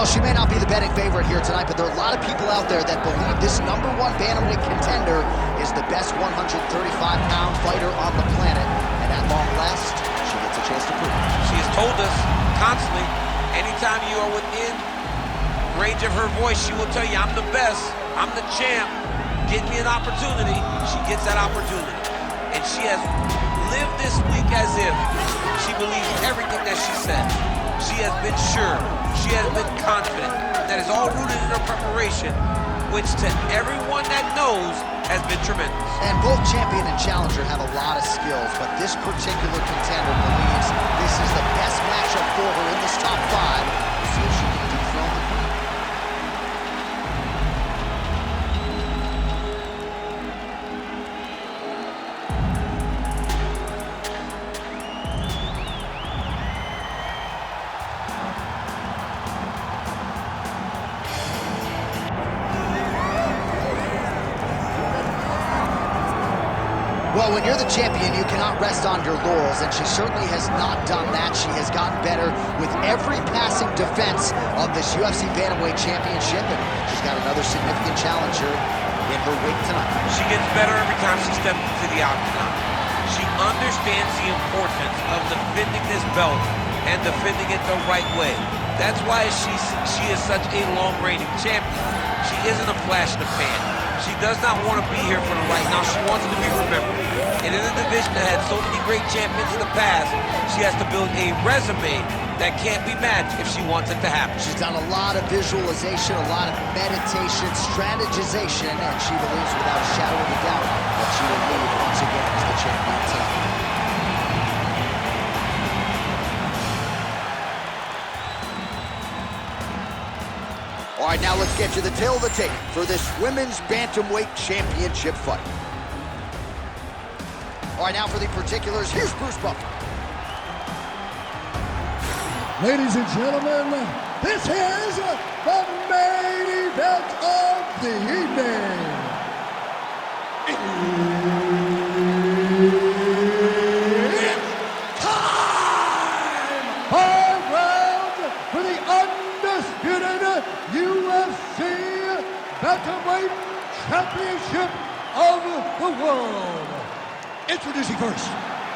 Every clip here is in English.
Well, she may not be the betting favorite here tonight, but there are a lot of people out there that believe this #1 bantamweight contender is the best 135-pound fighter on the planet. And at long last, she gets a chance to prove it. She has told us constantly, anytime you are within range of her voice, she will tell you, I'm the best, I'm the champ, get me an opportunity. She gets that opportunity. And she has lived this week as if she believes everything that she says. She has been sure, she has been confident. That is all rooted in her preparation, which to everyone that knows has been tremendous. And both champion and challenger have a lot of skills, but this particular contender believes this is the best matchup for her in this top 5. We'll see if she can dethrone the queen. Well, when you're the champion, you cannot rest on your laurels, and she certainly has not done that. She has gotten better with every passing defense of this UFC Bantamweight Championship, and she's got another significant challenger in her wake tonight. She gets better every time she steps into the octagon. She understands the importance of defending this belt and defending it the right way. That's why she is such a long-reigning champion. She isn't a flash in the pan. She does not want to be here for the right now. She wants to be remembered. And in a division that had so many great champions in the past, she has to build a resume that can't be matched if she wants it to happen. She's done a lot of visualization, a lot of meditation, strategization, and she believes without a shadow of a doubt that she will lead once again as the champion tonight. All right, now let's get to the tail of the tape for this women's bantamweight championship fight. All right, now for the particulars, here's Bruce Buffer. Ladies and gentlemen, this is the main event of the evening. It's time! 5 rounds for the undisputed UFC Bantamweight Championship of the world. Introducing first,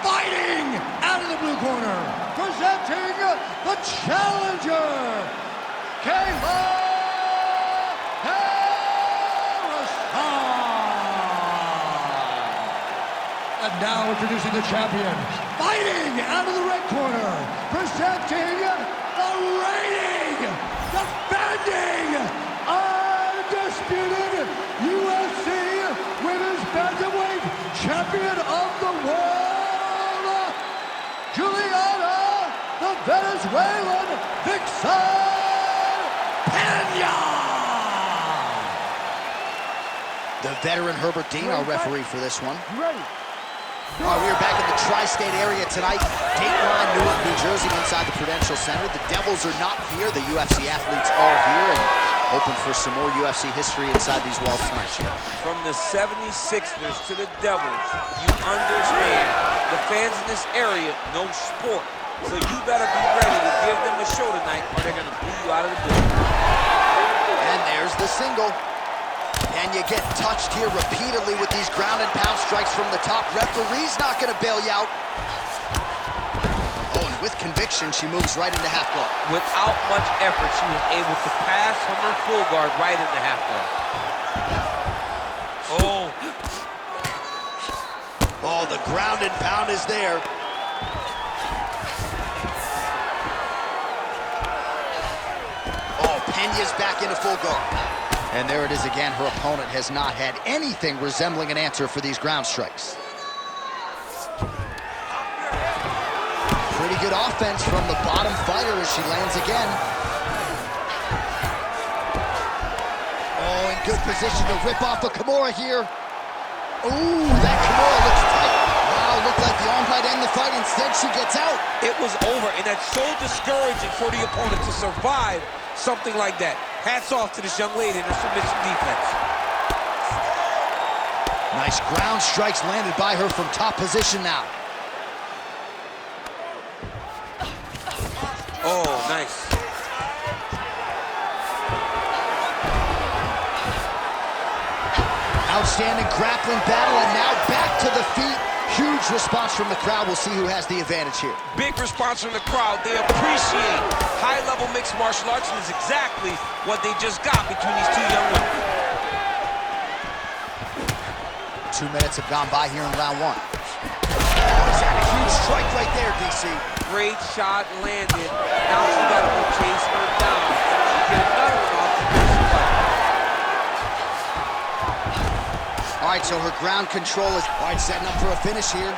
fighting out of the blue corner, presenting the challenger, Kayla Harrison. And now introducing the champion, fighting out of the red corner, presenting the reigning, defending, undisputed UFC Women's Bantamweight Champion of the world, Julianna, the Venezuelan Vixen Pena. The veteran Herbert Dean, our referee for this one. You ready? All right, we are back in the tri-state area tonight. Dateline, Newark, New Jersey, inside the Prudential Center. The Devils are not here. The UFC athletes are here and hoping for some more UFC history inside these walls tonight. From the 76ers to the Devils, you understand the fans in this area know sport. So you better be ready to give them a show tonight or they're going to boo you out of the building. And there's the single. And you get touched here repeatedly with these ground and pound strikes from the top. Referee's not going to bail you out. Oh, and with conviction, she moves right into half guard. Without much effort, she was able to pass from her full guard right into half guard. Oh. Oh, the ground and pound is there. Oh, Pena's back into full guard. And there it is again. Her opponent has not had anything resembling an answer for these ground strikes. Pretty good offense from the bottom fighter as she lands again. Oh, in good position to rip off a Kimura here. Ooh, that Kimura looks tight. Wow, looked like the arm might end the fight. Instead, she gets out. It was over, and that's so discouraging for the opponent to survive something like that. Hats off to this young lady and her submission defense. Nice ground strikes landed by her from top position now. Oh, nice. Outstanding grappling battle, and now back to the feet. Huge response from the crowd. We'll see who has the advantage here. Big response from the crowd. They appreciate high-level mixed martial arts, and is exactly what they just got between these two young women. 2 minutes have gone by here in round one. Oh, he's had a huge strike right there, DC. Great shot landed. Now she got to go chase her down. Get another one off the first fight. All right, so her ground control is, all right, setting up for a finish here.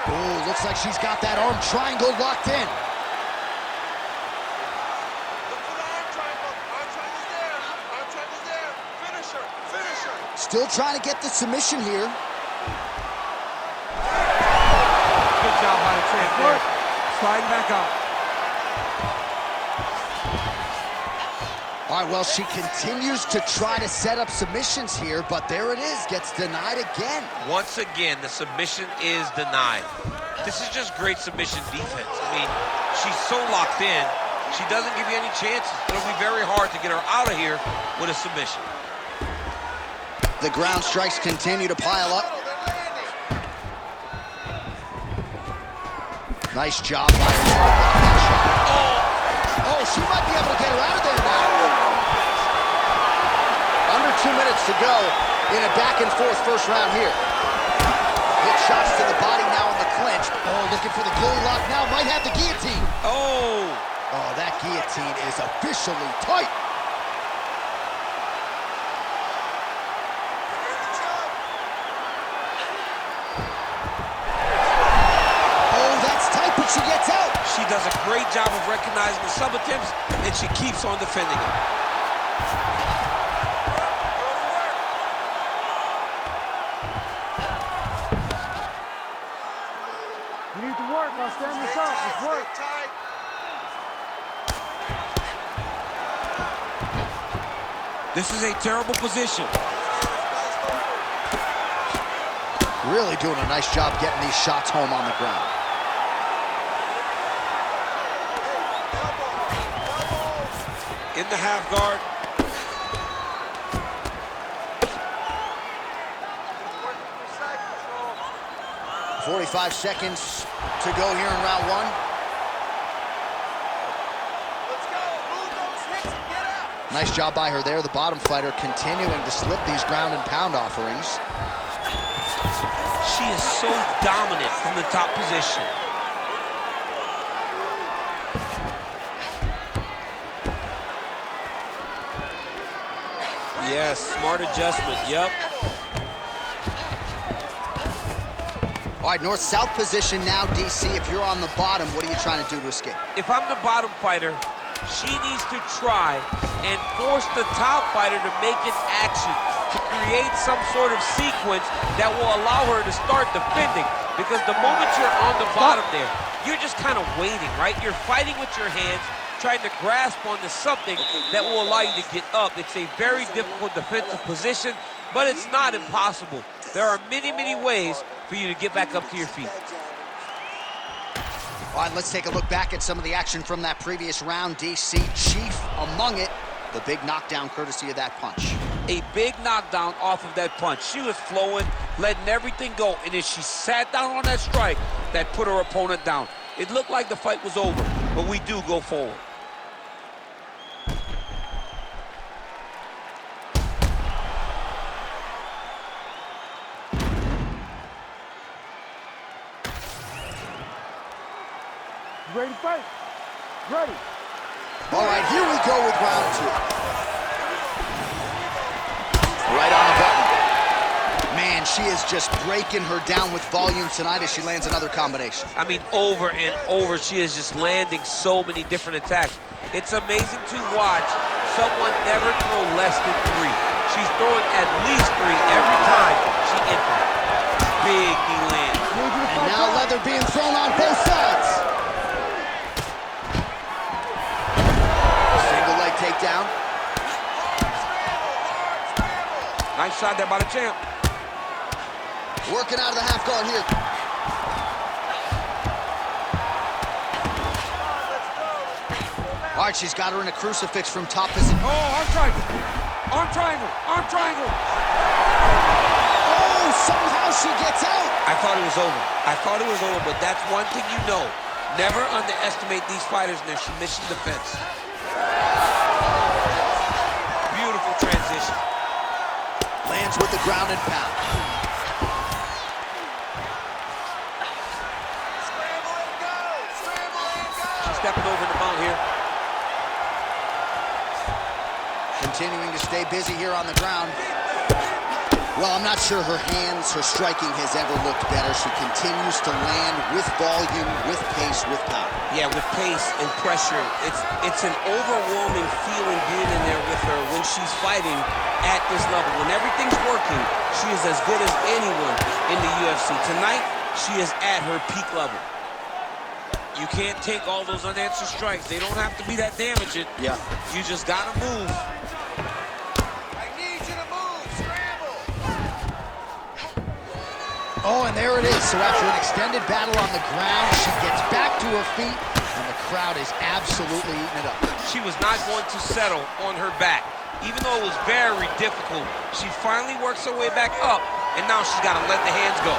Oh, looks like she's got that arm triangle locked in. Still trying to get the submission here. Good job by the champ there. Sliding back out. All right, well, she continues to try to set up submissions here, but there it is, gets denied again. Once again, the submission is denied. This is just great submission defense. I mean, she's so locked in, she doesn't give you any chances. It'll be very hard to get her out of here with a submission. The ground strikes continue to pile up. Nice job by her. Oh, she might be able to get her out of there now. Under 2 minutes to go in a back-and-forth first round here. Hit shots to the body now in the clinch. Oh, looking for the gilly lock now. Might have the guillotine. Oh, that guillotine is officially tight. She gets out. She does a great job of recognizing the sub attempts, and she keeps on defending it. You need to work. Now stand this up. Let's work. This is a terrible position. Really doing a nice job getting these shots home on the ground. In the half guard. 45 seconds to go here in round one. Nice job by her there. The bottom fighter continuing to slip these ground and pound offerings. She is so dominant from the top position. Yes, smart adjustment, yep. All right, north-south position now, DC. If you're on the bottom, what are you trying to do to escape? If I'm the bottom fighter, she needs to try and force the top fighter to make an action to create some sort of sequence that will allow her to start defending. Because the moment you're on the bottom there, you're just kind of waiting, right? You're fighting with your hands, trying to grasp onto something that will allow you to get up. It's a very difficult defensive position, but it's not impossible. There are many, many ways for you to get back up to your feet. All right, let's take a look back at some of the action from that previous round. DC, chief among it, the big knockdown courtesy of that punch. A big knockdown off of that punch. She was flowing, letting everything go, and as she sat down on that strike, that put her opponent down. It looked like the fight was over, but we do go forward. Ready to fight? Ready. All right, here we go with round two. Right on the button. Man, she is just breaking her down with volume tonight as she lands another combination. I mean, over and over, she is just landing so many different attacks. It's amazing to watch someone never throw less than 3. She's throwing at least 3 every time she enters. Big knee land. And now leather being thrown on both sides. Takedown. Nice shot there by the champ. Working out of the half guard here. All right, she's got her in a crucifix from top position. Oh, arm triangle. Arm triangle. Arm triangle. somehow she gets out. I thought it was over. I thought it was over, but that's one thing you know. Never underestimate these fighters in their submission defense. Beautiful transition. Lands with the ground and pound. Scramble and go! Scramble and go! She's stepping over the mount here. Continuing to stay busy here on the ground. Well, I'm not sure her hands, her striking has ever looked better. She continues to land with volume, with pace, with power. Yeah, with pace and pressure. It's an overwhelming feeling being in there with her when she's fighting at this level. When everything's working, she is as good as anyone in the UFC. Tonight, she is at her peak level. You can't take all those unanswered strikes. They don't have to be that damaging. Yeah. You just gotta move. Oh, and there it is. So after an extended battle on the ground, she gets back to her feet, and the crowd is absolutely eating it up. She was not going to settle on her back. Even though it was very difficult, she finally works her way back up, and now she's got to let the hands go.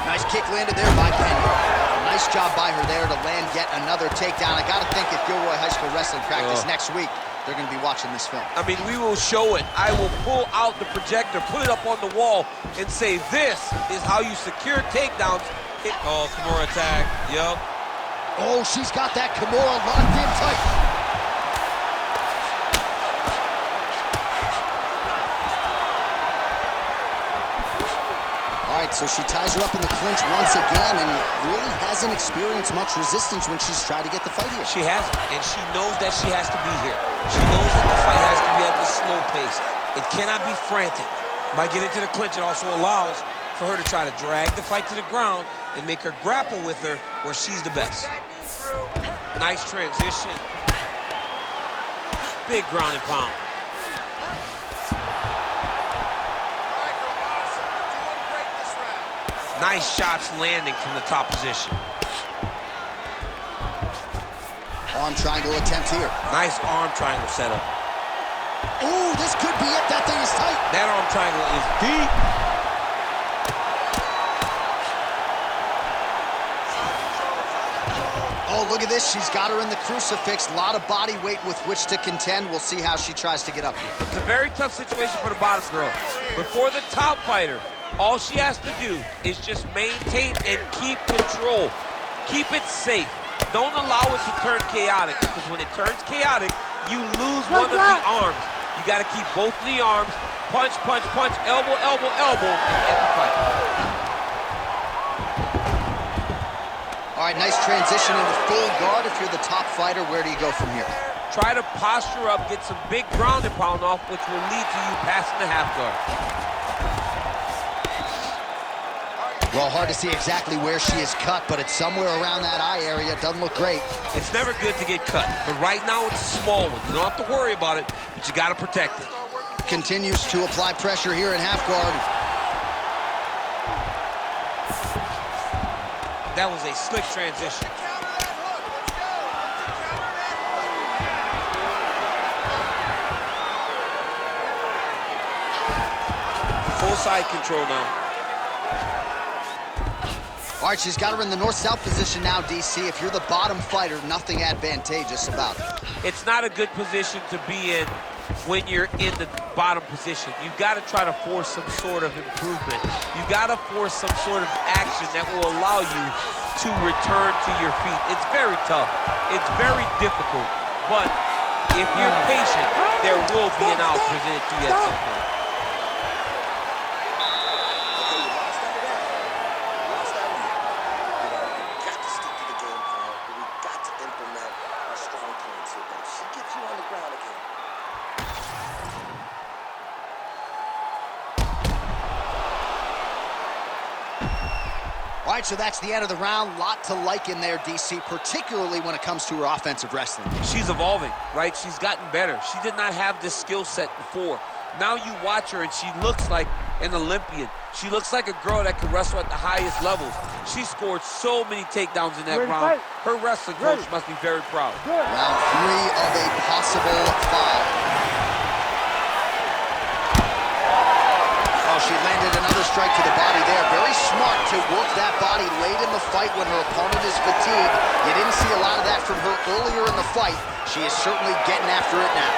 Nice kick landed there by Pena. Nice job by her there to land yet another takedown. I got to think at Gilroy High School Wrestling Practice next week, they're going to be watching this film. I mean, we will show it. I will pull out the projector, put it up on the wall, and say, this is how you secure takedowns. Oh, Kimura tag. Yup. Oh, she's got that Kimura locked in tight. All right, so she ties her up in the clinch once again and really hasn't experienced much resistance when she's tried to get the fight here. She hasn't, and she knows that she has to be here. She knows that the fight has to be at this slow pace. It cannot be frantic. By getting to the clinch, it also allows for her to try to drag the fight to the ground and make her grapple with her where she's the best. Nice transition. Big ground and pound. Nice shots landing from the top position. Arm triangle attempt here. Nice arm triangle setup. Ooh, this could be it. That thing is tight. That arm triangle is deep. Oh, look at this. She's got her in the crucifix. A lot of body weight with which to contend. We'll see how she tries to get up here. It's a very tough situation for the bottom girl. But for the top fighter, all she has to do is just maintain and keep control. Keep it safe. Don't allow it to turn chaotic, because when it turns chaotic, you lose one of the arms. You got to keep both of the arms. Punch, punch, punch, elbow, elbow, elbow, and end the fight. All right, nice transition into full guard. If you're the top fighter, where do you go from here? Try to posture up, get some big ground and pound off, which will lead to you passing the half guard. Well, hard to see exactly where she is cut, but it's somewhere around that eye area. Doesn't look great. It's never good to get cut, but right now it's a small one. You don't have to worry about it, but you got to protect it. Continues to apply pressure here in half guard. That was a slick transition. Full side control now. All right, she's got her in the north-south position now, DC. If you're the bottom fighter, nothing advantageous about it. It's not a good position to be in when you're in the bottom position. You've got to try to force some sort of improvement. You've got to force some sort of action that will allow you to return to your feet. It's very tough. It's very difficult. But if you're patient, there will be an out presented to you at some point. All right, so that's the end of the round. Lot to like in there, DC, particularly when it comes to her offensive wrestling. She's evolving, right? She's gotten better. She did not have this skill set before. Now you watch her, and she looks like an Olympian. She looks like a girl that can wrestle at the highest levels. She scored so many takedowns in that round. Her wrestling coach must be very proud. Round 3 of a possible 5. Oh, she landed another strike to the body there. Very smart to work that body late in the fight when her opponent is fatigued. You didn't see a lot of that from her earlier in the fight. She is certainly getting after it now.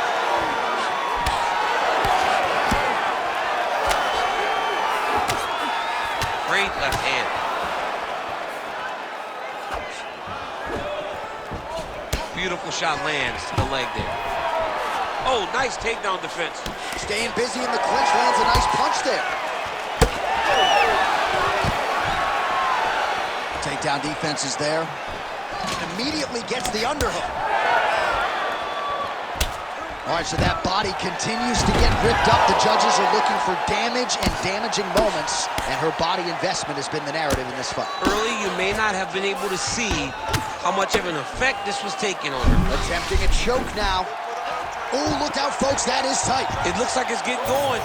Great left hand. Beautiful shot lands to the leg there. Oh, nice takedown defense. Staying busy in the clinch, lands a nice punch there. Takedown defense is there. Immediately gets the underhook. All right, so that body continues to get ripped up. The judges are looking for damage and damaging moments, and her body investment has been the narrative in this fight. Early, you may not have been able to see how much of an effect this was taking on her. Attempting a choke now. Oh, look out, folks, that is tight. It looks like it's getting going.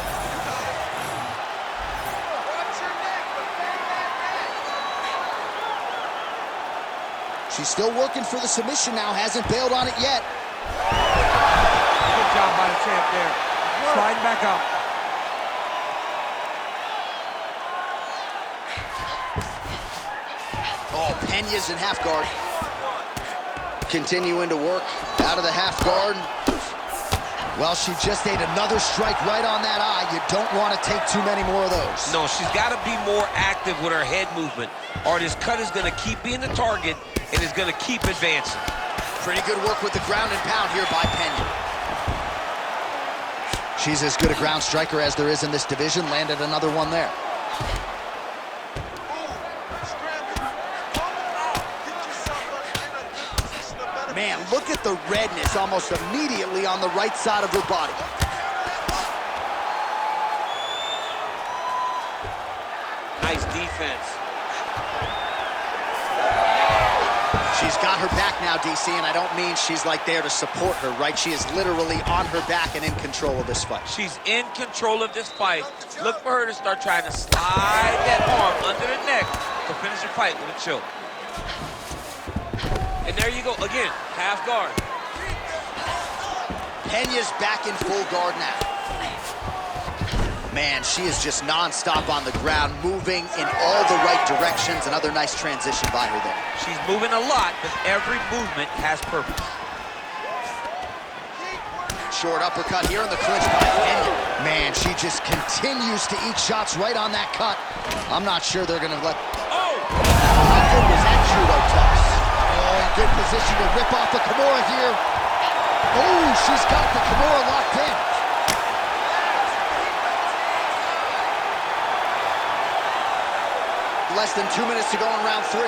She's still working for the submission now, hasn't bailed on it yet. Good job by the champ there. Sliding back up. Oh, Pena's in half guard. Continuing to work out of the half guard. Well, she just ate another strike right on that eye. You don't want to take too many more of those. No, she's got to be more active with her head movement, or this cut is going to keep being the target and is going to keep advancing. Pretty good work with the ground and pound here by Pena. She's as good a ground striker as there is in this division. Landed another one there. Man, look at the redness almost immediately on the right side of her body. Nice defense. She's got her back now, DC, and I don't mean she's like there to support her, right? She is literally on her back and in control of this fight. She's in control of this fight. Look for her to start trying to slide that arm under the neck to finish the fight with a choke. And there you go, again, half guard. Pena's back in full guard now. Man, she is just non-stop on the ground, moving in all the right directions. Another nice transition by her there. She's moving a lot, but every movement has purpose. Short uppercut here in the clinch by Pena. Man, she just continues to eat shots right on that cut. I'm not sure they're gonna let... Oh! How good was that judo toss? Oh, in good position to rip off the Kimura here. Oh, she's got the Kimura locked in. Less than 2 minutes to go in round 3.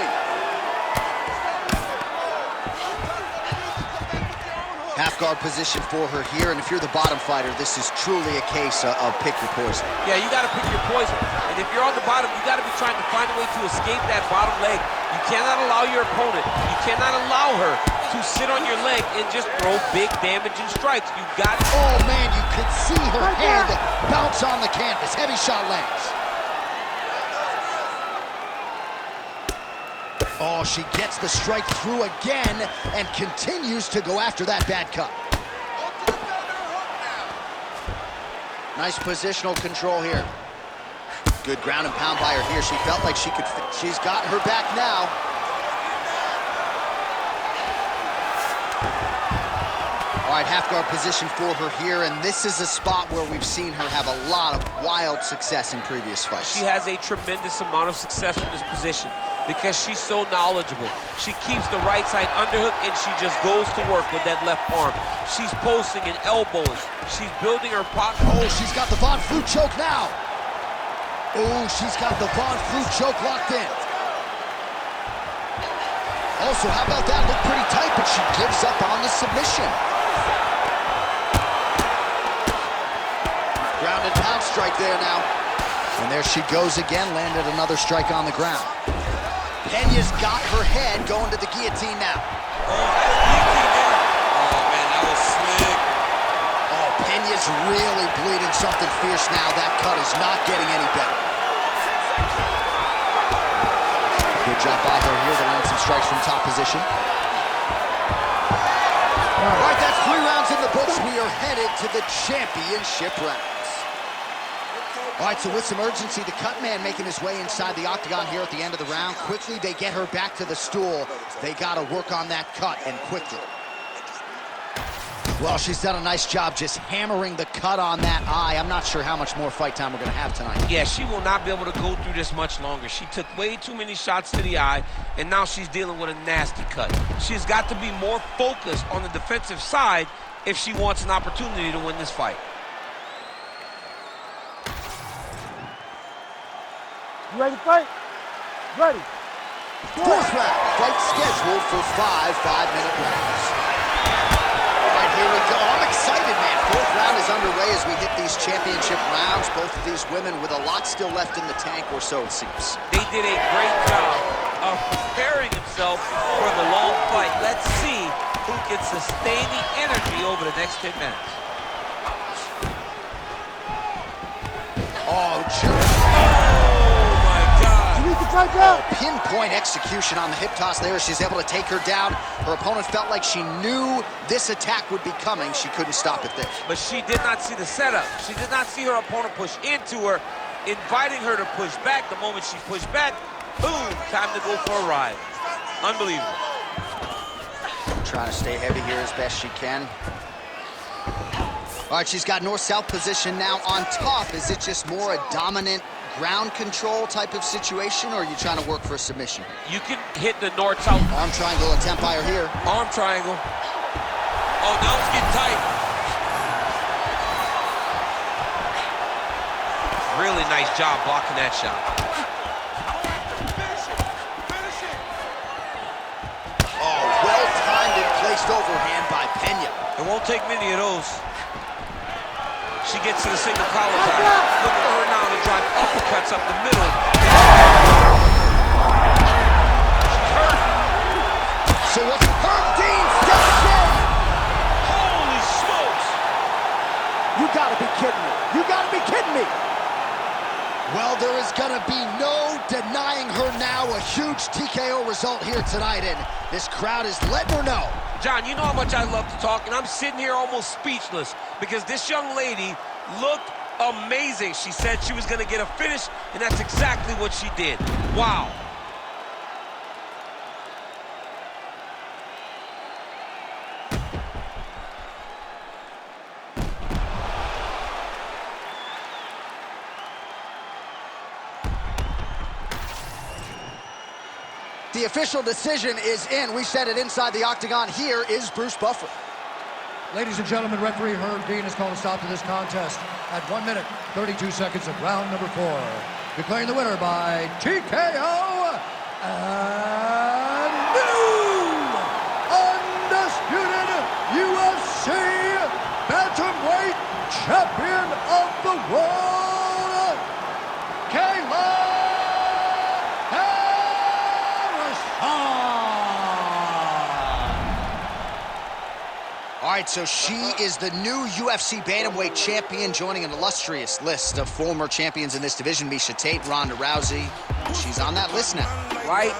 Half guard position for her here, and if you're the bottom fighter, this is truly a case of pick your poison. Yeah, you got to pick your poison. And if you're on the bottom, you got to be trying to find a way to escape that bottom leg. You cannot allow your opponent, you cannot allow her to sit on your leg and just throw big damaging strikes. You got to... Oh, man, you could see her hand bounce on the canvas. Heavy shot lands. Oh, she gets the strike through again and continues to go after that bad cut. Nice positional control here. Good ground and pound by her here. She felt like she could, she's got her back now. All right, half guard position for her here, and this is a spot where we've seen her have a lot of wild success in previous fights. She has a tremendous amount of success in this position because she's so knowledgeable. She keeps the right side underhook, and she just goes to work with that left arm. She's posting and elbowing. She's building her pocket. Oh, she's got the Von Flue choke now. Oh, she's got the Von Flue choke locked in. Also, how about that? Looked pretty tight, but she gives up on the submission. Ground and pound strike there now. And there she goes again, landed another strike on the ground. Pena's got her head going to the guillotine now. Oh, guillotine there. Oh, man, that was slick. Oh, Pena's really bleeding something fierce now. That cut is not getting any better. Good job by her here to land some strikes from top position. All right, that's 3 rounds in the books. We are headed to the championship rounds. All right, so with some urgency, the cut man making his way inside the octagon here at the end of the round. Quickly, they get her back to the stool. They got to work on that cut, and quickly. Well, she's done a nice job just hammering the cut on that eye. I'm not sure how much more fight time we're going to have tonight. Yeah, she will not be able to go through this much longer. She took way too many shots to the eye, and now she's dealing with a nasty cut. She's got to be more focused on the defensive side if she wants an opportunity to win this fight. You ready to fight? Ready. Fourth round, fight scheduled for 5 5-minute rounds. All right, here we go. I'm excited, man. Fourth round is underway as we hit these championship rounds. Both of these women with a lot still left in the tank, or so it seems. They did a great job of preparing themselves for the long fight. Let's see who can sustain the energy over the next 10 minutes. Oh, pinpoint execution on the hip toss there. She's able to take her down. Her opponent felt like she knew this attack would be coming. She couldn't stop it there. But she did not see the setup. She did not see her opponent push into her, inviting her to push back. The moment she pushed back, boom, time to go for a ride. Unbelievable. Trying to stay heavy here as best she can. All right, she's got north-south position now on top. Is it just more a dominant ground control type of situation, or are you trying to work for a submission? You can hit the north-south. Arm triangle attempt by her here. Arm triangle. Oh, now it's getting tight. Really nice job blocking that shot. Oh, well-timed and placed overhand by Pena. It won't take many of those. She gets to the single collar tie. Look at her now to drive uppercuts up the middle. She's hurt. So what's Herb Dean steps in? Holy smokes! You gotta be kidding me. You gotta be kidding me. Well, there is gonna be no denying her now. A huge TKO result here tonight, and this crowd is letting her know. John, you know how much I love to talk, and I'm sitting here almost speechless because this young lady looked amazing. She said she was going to get a finish, and that's exactly what she did. Wow. The official decision is in. We said it inside the octagon. Here is Bruce Buffer. Ladies and gentlemen, referee Herb Dean has called a stop to this contest at 1 minute, 32 seconds of round number 4. Declaring the winner by TKO and new undisputed UFC Bantamweight Champion of the World, Kayla All right, so she is the new UFC Bantamweight champion, joining an illustrious list of former champions in this division. Miesha Tate, Ronda Rousey. She's on that list now. Right